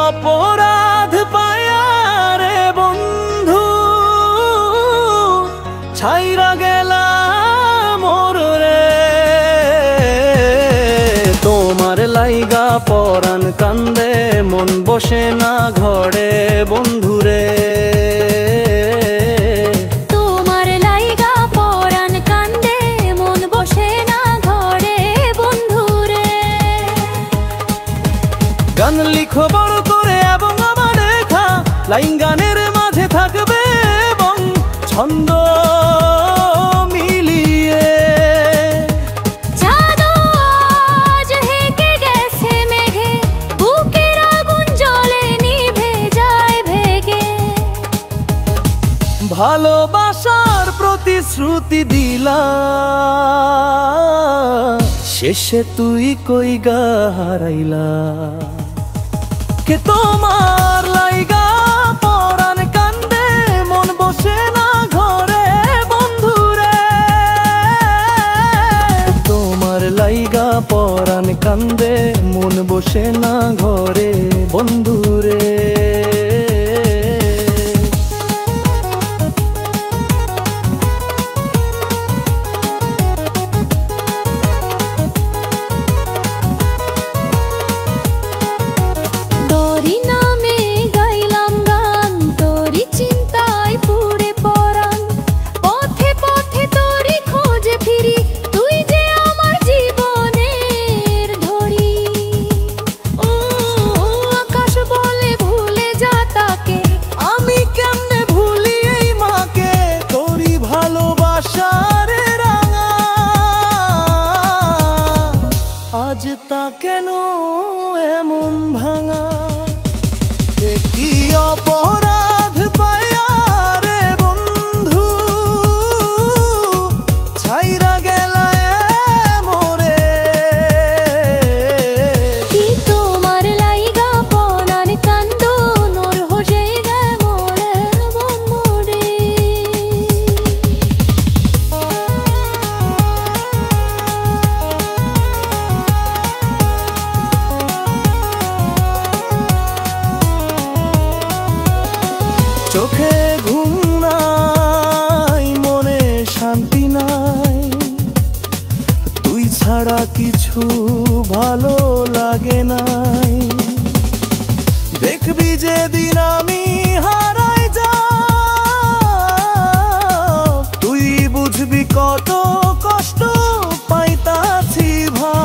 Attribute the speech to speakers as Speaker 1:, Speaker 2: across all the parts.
Speaker 1: অপরাধ পায়া রে বন্ধু ছাইরা গেলা মোর রে। তোমার লাইগা পরাণ কান্দে মন বসে না ঘরে বন্ধুরে।
Speaker 2: তোমার লাইগা পরাণ কান্দে মন বসে না ঘরে বন্ধুরে।
Speaker 1: গান লিখো বড় করে এবং আমার লেখা লাইন গানের মাঝে থাকবে এবং ছন্দ মিলিয়ে।
Speaker 2: চাঁদ আজ হেঁকে গেছে মেঘে, বুকের আগুন জ্বলে নিভে যায় ভেগে।
Speaker 1: ভালোবাসার প্রতিশ্রুতি দিলা, শেষে তুই কই গা হারাইলা। কে তোমার লাইগা পরাণ কান্দে মন বসে না ঘরে বন্ধুরে। তোমার লাইগা পরাণ কান্দে মন বসে না ঘরে বন্ধুরে। আজ তা কেন এমন ভাঙা, কি অপরাধ পায়া রে বন্ধু ছাইরা গেলা মোরে।
Speaker 2: কি তোমার লাইগা পরাণ কান্দো নোর হয়ে গে মোরে বন্ধুরে।
Speaker 1: চোখে ঘুম নাই মনে শান্তি নাই, তুই ছাড়া কিছু ভালো লাগে নাই। দেখবি যেদিন আমি হারাই যাও, তুই বুঝবি কত কষ্ট পাইতাছি ভাই।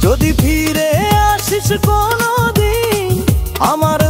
Speaker 1: যদি ফিরে আসিস কোনদিন আমার